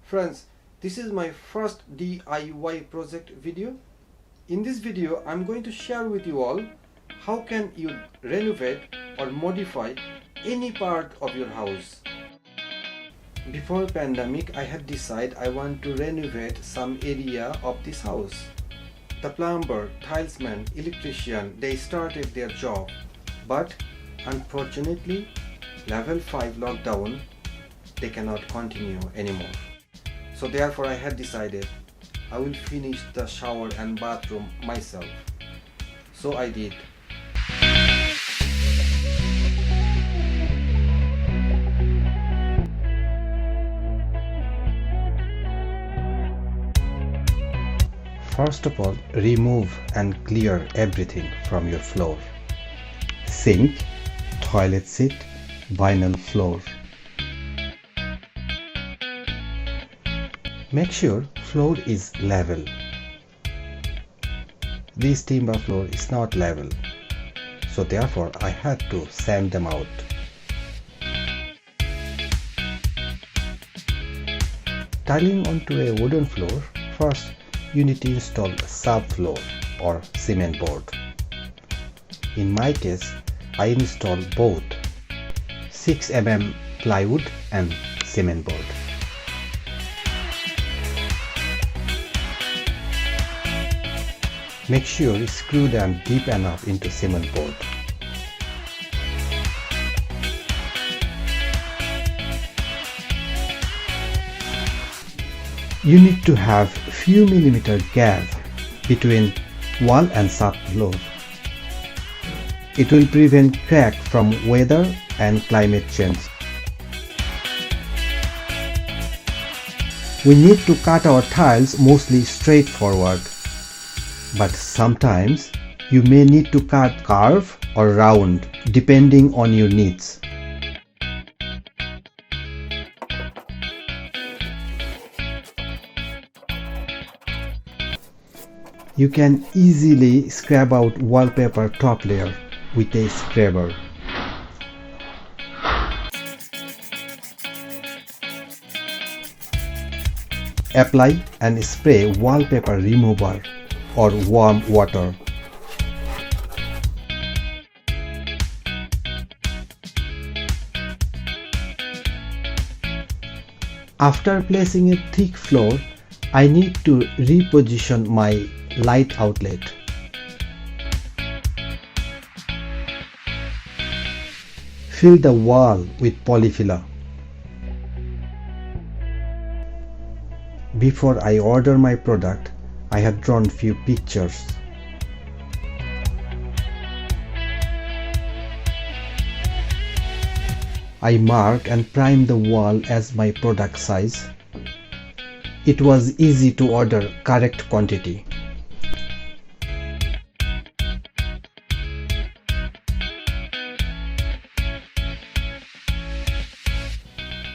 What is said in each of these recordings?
Friends, this is my first DIY project video. In this video, I'm going to share with you all how can you renovate or modify any part of your house. Before pandemic, I had decided I want to renovate some area of this house. The plumber, tilesman, electrician, they started their job, but unfortunately, level 5 lockdown, they cannot continue anymore. So therefore I had decided I will finish the shower and bathroom myself. So I did. First of all, remove and clear everything from your floor. Sink, toilet seat, vinyl floor. Make sure floor is level. This timber floor is not level, so therefore I had to sand them out. Tiling onto a wooden floor, first you need to install subfloor or cement board. In my case, I installed both 6 mm plywood and cement board. Make sure you screw them deep enough into cement board. You need to have few millimeter gap between wall and subfloor. It will prevent crack from weather and climate change. We need to cut our tiles mostly straightforward, but sometimes you may need to cut curve or round depending on your needs. You can easily scrub out wallpaper top layer with a scraper. Apply and spray wallpaper remover or warm water. After placing a thick floor, I need to reposition my light outlet. Fill the wall with polyfiller. Before I order my product, I have drawn few pictures. I mark and prime the wall as my product size. It was easy to order correct quantity.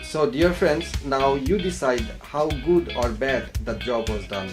So dear friends, now you decide how good or bad the job was done.